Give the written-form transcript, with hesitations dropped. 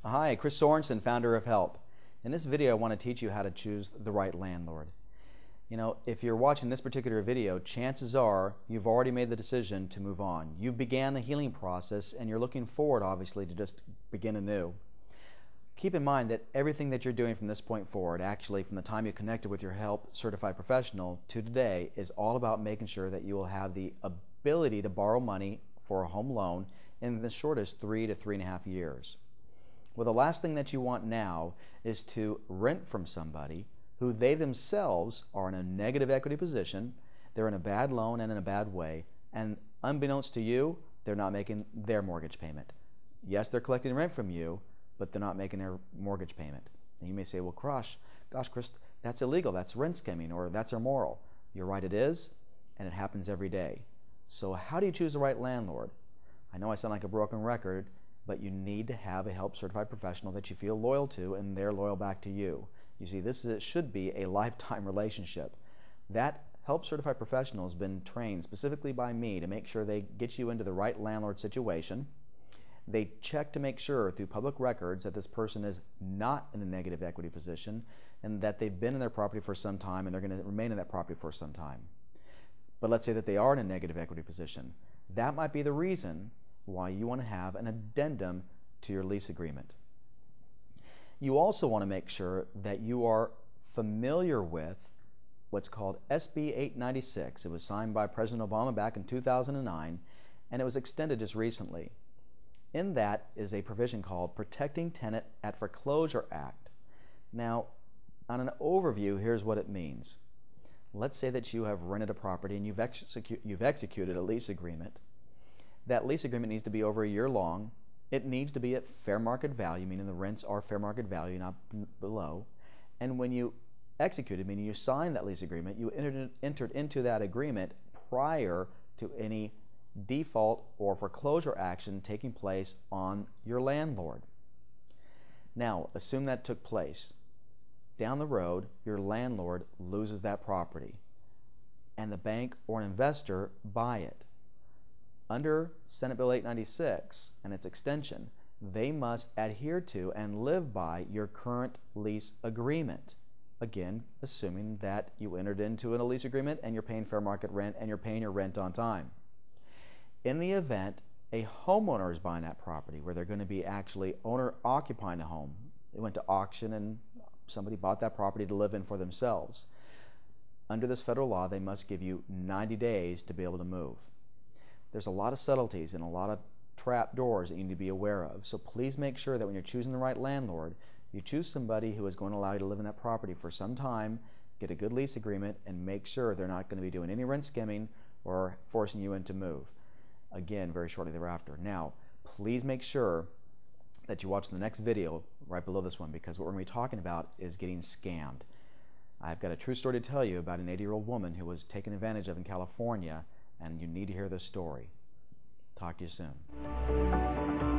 Hi, Chris Sorensen, founder of Help. In this video, I want to teach you how to choose the right landlord. You know, if you're watching this particular video, chances are you've already made the decision to move on. You began the healing process and you're looking forward, obviously, to just begin anew. Keep in mind that everything that you're doing from this point forward, actually from the time you connected with your Help certified professional to today, is all about making sure that you will have the ability to borrow money for a home loan in the shortest 3 to 3.5 years. Well, the last thing that you want now is to rent from somebody who they themselves are in a negative equity position, they're in a bad loan and in a bad way, and unbeknownst to you, they're not making their mortgage payment. Yes, they're collecting rent from you, but they're not making their mortgage payment. And you may say, well, gosh, Chris, that's illegal, that's rent skimming, or that's immoral. You're right, it is, and it happens every day. So how do you choose the right landlord? I know I sound like a broken record, but you need to have a Help certified professional that you feel loyal to and they're loyal back to you. You see, should be a lifetime relationship. That Help certified professional has been trained specifically by me to make sure they get you into the right landlord situation. They check to make sure through public records that this person is not in a negative equity position and that they've been in their property for some time and they're going to remain in that property for some time. But let's say that they are in a negative equity position. That might be the reason why you want to have an addendum to your lease agreement. You also want to make sure that you are familiar with what's called SB 896. It was signed by President Obama back in 2009 and it was extended just recently. In that is a provision called Protecting Tenant at Foreclosure Act. Now, on an overview, here's what it means. Let's say that you have rented a property and you've executed a lease agreement. That lease agreement needs to be over a year long. It needs to be at fair market value, meaning the rents are fair market value, not below. And when you executed, meaning you signed that lease agreement, you entered into that agreement prior to any default or foreclosure action taking place on your landlord. Now, assume that took place. Down the road, your landlord loses that property, and the bank or an investor buy it. Under Senate Bill 896 and its extension, they must adhere to and live by your current lease agreement. Again, assuming that you entered into a lease agreement and you're paying fair market rent and you're paying your rent on time. In the event a homeowner is buying that property where they're going to be actually owner occupying a home, they went to auction and somebody bought that property to live in for themselves. Under this federal law, they must give you 90 days to be able to move. There's a lot of subtleties and a lot of trap doors that you need to be aware of. So please make sure that when you're choosing the right landlord, you choose somebody who is going to allow you to live in that property for some time, get a good lease agreement, and make sure they're not going to be doing any rent skimming or forcing you in to move. Again, very shortly thereafter. Now, please make sure that you watch the next video right below this one, because what we're going to be talking about is getting scammed. I've got a true story to tell you about an 80-year-old woman who was taken advantage of in California, and you need to hear this story. Talk to you soon.